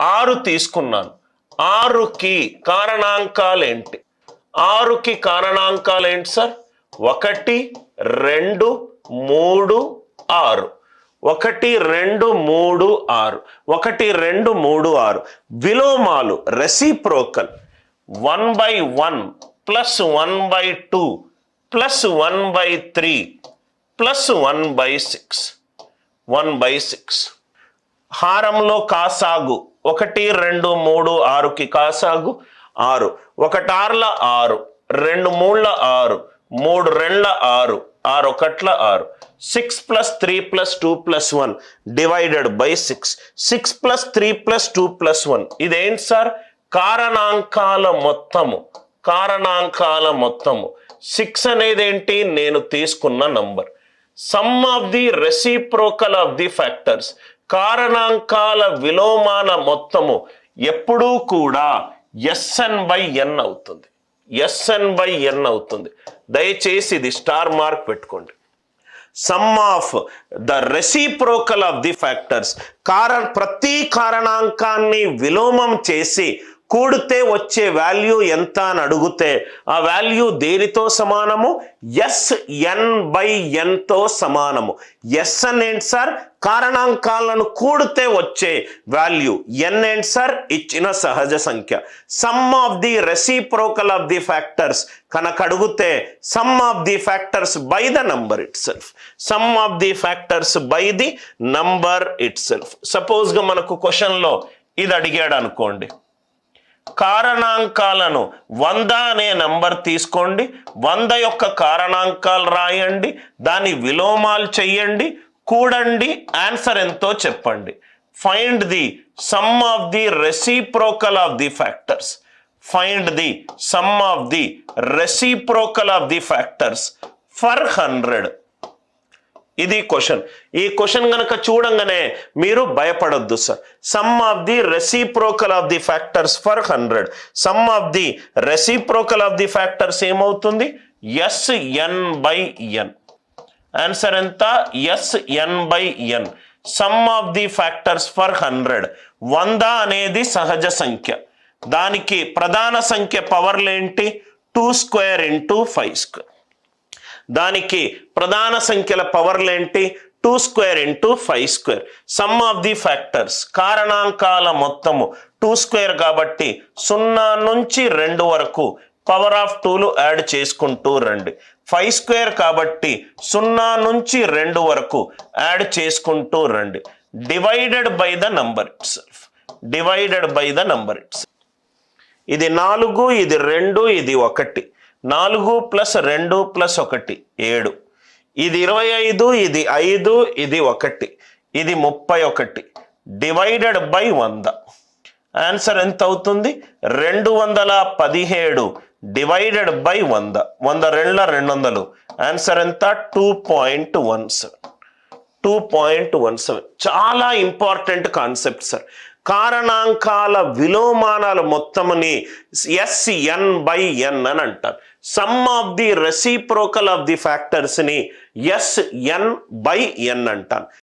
6 తీసుకున్నాను. 6కి కారణాంకాలు ఏంటి? 6కి కారణాంకాలు ఏంటి sir? 1 2 3 6. 1 2 3 6. 1 2 3 6. విలోమాలు reciprocal 1/1 plus 1/2 plus 1/3 plus 1/6. 1/6. హారంలో కాసాగు 1 2 3 6కి కాసాగు 6. 1 6ల 6, 2 3ల 6, 3 2ల 6, 6 1ల 6. 6 + 3 + 2 + 1 డివైడెడ్ బై 6. 6 + 3 + 2 + 1 ఇదేంటి సార్? కారణాంకాల మొత్తము. కారణాంకాల మొత్తము. 6 అనేది ఏంటి? నేను తీసుకున్న number. Sum of the reciprocal of the factors. కారణాంకాల విలోమాన మొత్తము ఎప్పుడూ కూడా SN/N అవుతుంది. SN/N అవుతుంది. దయచేసి ఇది స్టార్ మార్క్ పెట్టుకోండి. Some of the reciprocal of the factors. ప్రతి కారణాంకాన్ని విలోమం చేసి కూడితే వచ్చే వాల్యూ ఎంత అని అడిగితే ఆ వాల్యూ దేనితో సమానము? SN/Nతో సమానము. SN ఏంటి సార్? కారణాంకాలను కూడితే వచ్చే వాల్యూ. N ఏంటి సార్? ఇచ్చిన సహజ సంఖ్య. Sum of the reciprocal of the factors కనుక అడిగితే sum of the factors by the number itself. Sum of the factors by the number itself. సపోజ్గా మనకు క్వశ్చన్లో ఇది అడిగాడు అనుకోండి. కారణాంకాలను 100 అనే నంబర్ తీసుకోండి. 100 యొక్క కారణాంకాలు రాయండి. దాని విలోమాలు చెయ్యండి, కూడండి, ఆన్సర్ ఎంతో చెప్పండి. Find the some of the reciprocal of the factors. Find the some of the reciprocal of the factors for 100. ఇది క్వశ్చన్. ఈ క్వశ్చన్ గనక చూడంగానే మీరు భయపడొద్దు sir. Some of the reciprocal of the factors for 100. Some of the reciprocal of the factors ఏమవుతుంది? SN/N. Answer ఎంత? SN/N. Some of the factors for 100. 100 అనేది సహజ సంఖ్య. దానికి ప్రధాన సంఖ్య పవర్లు ఏంటి? 2² × 5². దానికి ప్రధాన సంఖ్యల పవర్లు ఏంటి? 2² × 5². సమ్ ఆఫ్ ది ఫ్యాక్టర్స్ కారణాంకాల మొత్తము 2² కాబట్టి 0 నుంచి 2 వరకు పవర్ ఆఫ్ 2లు యాడ్ చేసుకుంటూ రండి. 5² కాబట్టి 0 నుంచి 2 వరకు యాడ్ చేసుకుంటూ రండి. Divided by the number it self. Divided by the number it self. ఇది 4, ఇది 2, ఇది 1. 4 + 2 + 1 7. ఇది 25, ఇది 5, ఇది 1, ఇది 31. Divided by 100. ఆన్సర్ ఎంత అవుతుంది? 217 డివైడెడ్ బై 100. 100 2 200. ఆన్సర్ ఎంత? 2.17. 2.17. చాలా ఇంపార్టెంట్ కాన్సెప్ట్ సార్. కారణాంకాల విలోమానాల మొత్తముని SN/N అని అంటారు. Some of the reciprocal of the factors ని SN/N అంటాను.